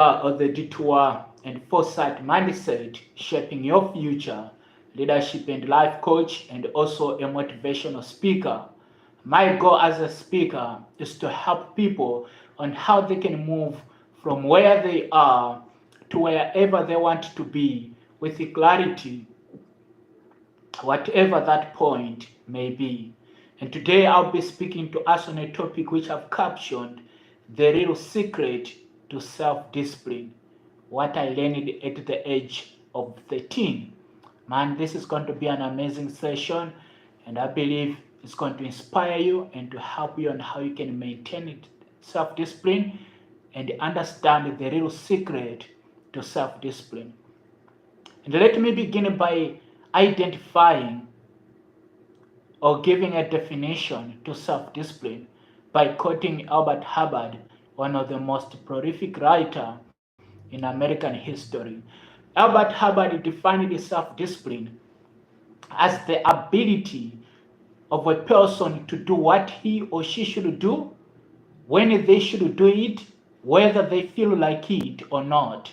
Of the Detour and Foresight Mindset, shaping your future, leadership and life coach, and also a motivational speaker. My goal as a speaker is to help people on how they can move from where they are to wherever they want to be with clarity, whatever that point may be. And today I'll be speaking to us on a topic which I've captioned the real secret to self discipline. What I learned at the age of 13. Man, this is going to be an amazing session, and I believe it's going to inspire you and to help you on how you can maintain self discipline and understand the real secret to self discipline. And let me begin by identifying or giving a definition to self-discipline by quoting Albert Hubbard, one of the most prolific writers in American history. Albert Hubbard defined self-discipline as the ability of a person to do what he or she should do, when they should do it, whether they feel like it or not.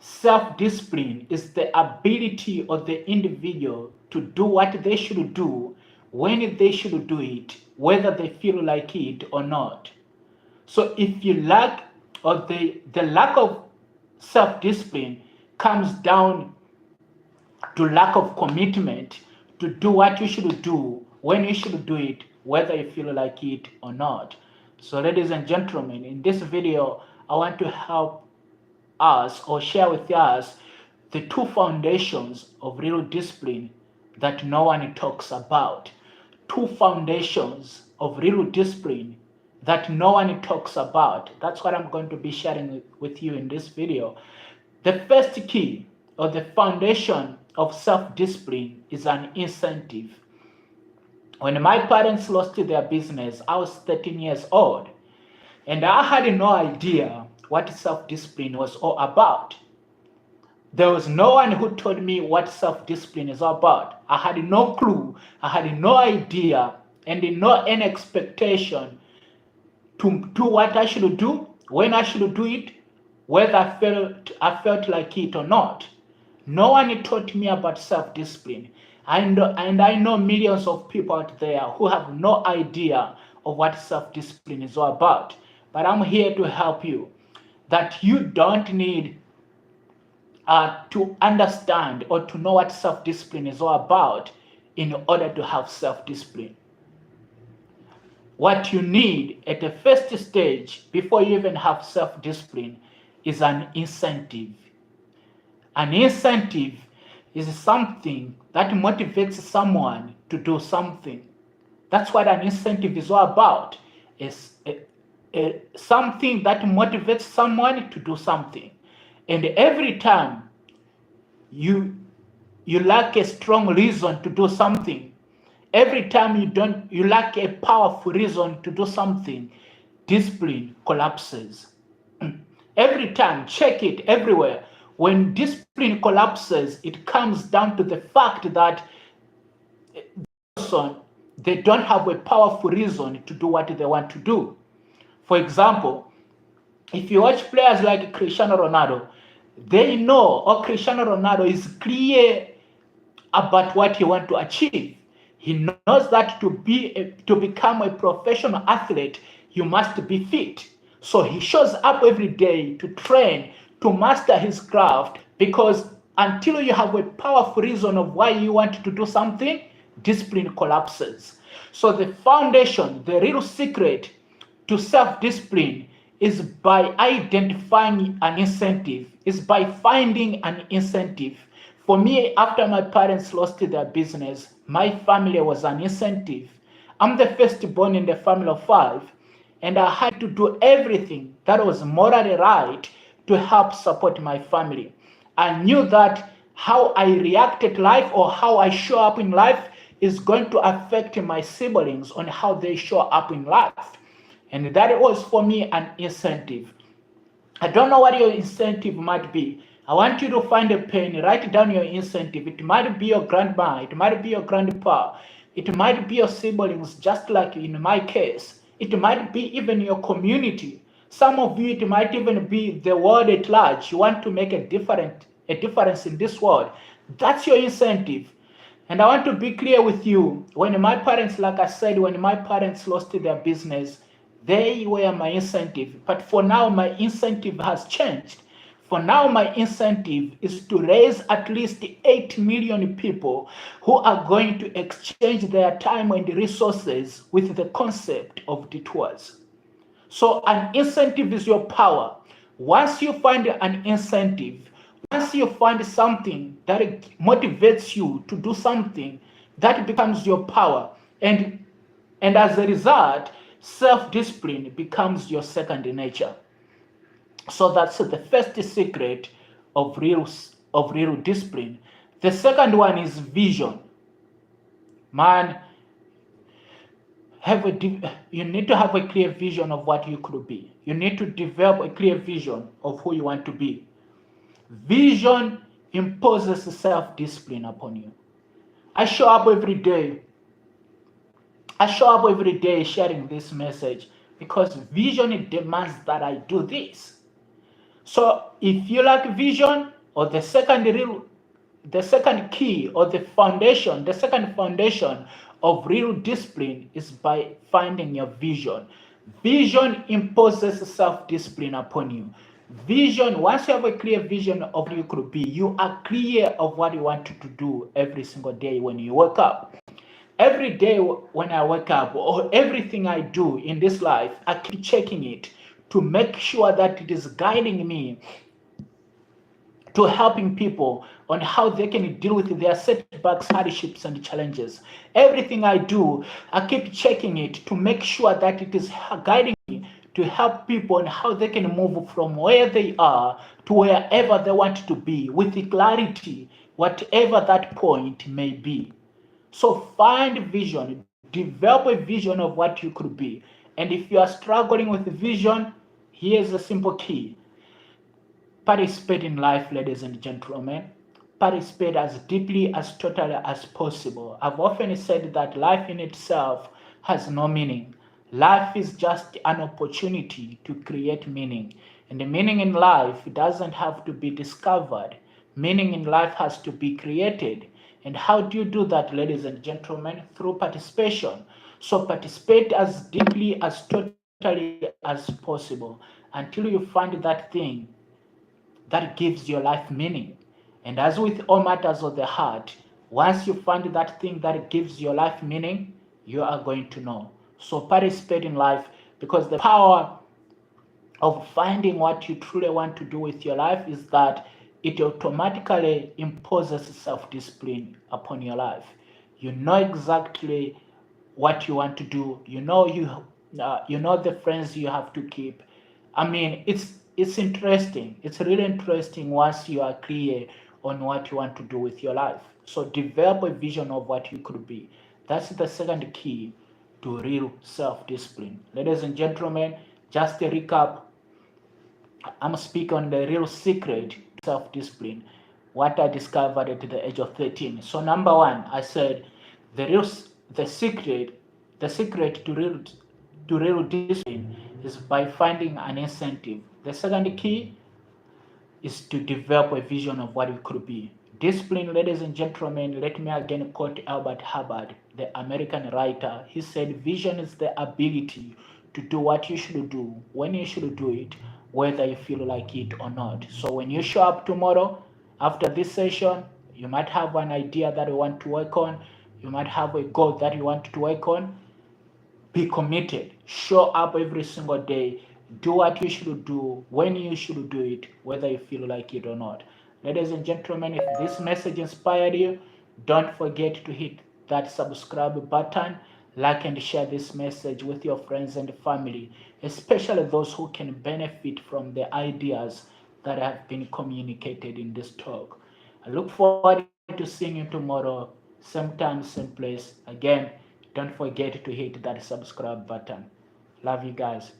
Self-discipline is the ability of the individual to do what they should do, when they should do it, whether they feel like it or not. So if you lack, or the lack of self-discipline comes down to lack of commitment to do what you should do, when you should do it, whether you feel like it or not. So ladies and gentlemen, in this video, I want to help us or share with us the two foundations of real discipline that no one talks about. Two foundations of real discipline that no one talks about. That's what I'm going to be sharing with you in this video. The first key or the foundation of self-discipline is an incentive. When my parents lost their business, I was 13 years old, and I had no idea what self-discipline was all about. There was no one who told me what self-discipline is all about. I had no clue, I had no idea, and no any expectation to do what I should do, when I should do it, whether I felt like it or not. No one taught me about self-discipline. And I know millions of people out there who have no idea of what self-discipline is all about. But I'm here to help you that you don't need to understand or to know what self-discipline is all about in order to have self-discipline. What you need at the first stage before you even have self-discipline is an incentive. An incentive is something that motivates someone to do something. That's what an incentive is all about. It's something that motivates someone to do something. And every time you lack a strong reason to do something, every time you lack a powerful reason to do something, discipline collapses. Every time, check it everywhere. When discipline collapses, it comes down to the fact that they don't have a powerful reason to do what they want to do. For example, if you watch players like Cristiano Ronaldo, they know, or Cristiano Ronaldo is clear about what he wants to achieve. He knows that to become a professional athlete, you must be fit. So he shows up every day to train, to master his craft, because until you have a powerful reason of why you want to do something, discipline collapses. So the foundation, the real secret to self-discipline is by identifying an incentive, is by finding an incentive. For me, after my parents lost their business, my family was an incentive. I'm the firstborn in the family of 5, and I had to do everything that was morally right to help support my family. I knew that how I react to life or how I show up in life is going to affect my siblings on how they show up in life. And that was for me an incentive. I don't know what your incentive might be. I want you to find a pen, write down your incentive. It might be your grandma, it might be your grandpa, it might be your siblings, just like in my case. It might be even your community. Some of you, it might even be the world at large. You want to make a difference in this world. That's your incentive. And I want to be clear with you. When my parents, like I said, when my parents lost their business, they were my incentive. But for now, my incentive has changed. For now, my incentive is to raise at least 8 million people who are going to exchange their time and resources with the concept of detours. So an incentive is your power. Once you find an incentive, once you find something that motivates you to do something, that becomes your power. And as a result, self-discipline becomes your second nature. So that's the first secret of real discipline. The second one is vision. Man, you need to have a clear vision of what you could be. You need to develop a clear vision of who you want to be. Vision imposes self-discipline upon you. I show up every day. I show up every day sharing this message because vision demands that I do this. So if you lack vision, or the second key, or the second foundation of real discipline is by finding your vision. Vision imposes self-discipline upon you. Vision, once you have a clear vision of who you could be, you are clear of what you want to do every single day when you wake up. Every day when I wake up, or everything I do in this life, I keep checking it to make sure that it is guiding me to helping people on how they can deal with their setbacks, hardships, and challenges. Everything I do, I keep checking it to make sure that it is guiding me to help people on how they can move from where they are to wherever they want to be with clarity, whatever that point may be. So find vision, develop a vision of what you could be. And if you are struggling with vision, here's a simple key. Participate in life, ladies and gentlemen. Participate as deeply, as totally as possible. I've often said that life in itself has no meaning. Life is just an opportunity to create meaning. And the meaning in life doesn't have to be discovered. Meaning in life has to be created. And how do you do that, ladies and gentlemen? Through participation. So participate as deeply, as totally as possible until you find that thing that gives your life meaning. And as with all matters of the heart, once you find that thing that gives your life meaning, you are going to know. So participate in life, because the power of finding what you truly want to do with your life is that it automatically imposes self-discipline upon your life. You know exactly what you want to do. You know the friends you have to keep. I mean, it's interesting. It's really interesting once you are clear on what you want to do with your life. So develop a vision of what you could be. That's the second key to real self-discipline. Ladies and gentlemen, just a recap. I'm speaking on the real secret to self-discipline, what I discovered at the age of 13. So number one, I said the real the secret the secret to real discipline is by finding an incentive. The second key is to develop a vision of what it could be. Discipline, ladies and gentlemen, let me again quote Albert Hubbard, the American writer. He said, vision is the ability to do what you should do, when you should do it, whether you feel like it or not. So when you show up tomorrow, after this session, you might have an idea that you want to work on, you might have a goal that you want to work on. Be committed. Show up every single day. Do what you should do, when you should do it, whether you feel like it or not. Ladies and gentlemen, if this message inspired you, don't forget to hit that subscribe button, like and share this message with your friends and family, especially those who can benefit from the ideas that have been communicated in this talk. I look forward to seeing you tomorrow, same time, same place. Again, don't forget to hit that subscribe button. Love you guys.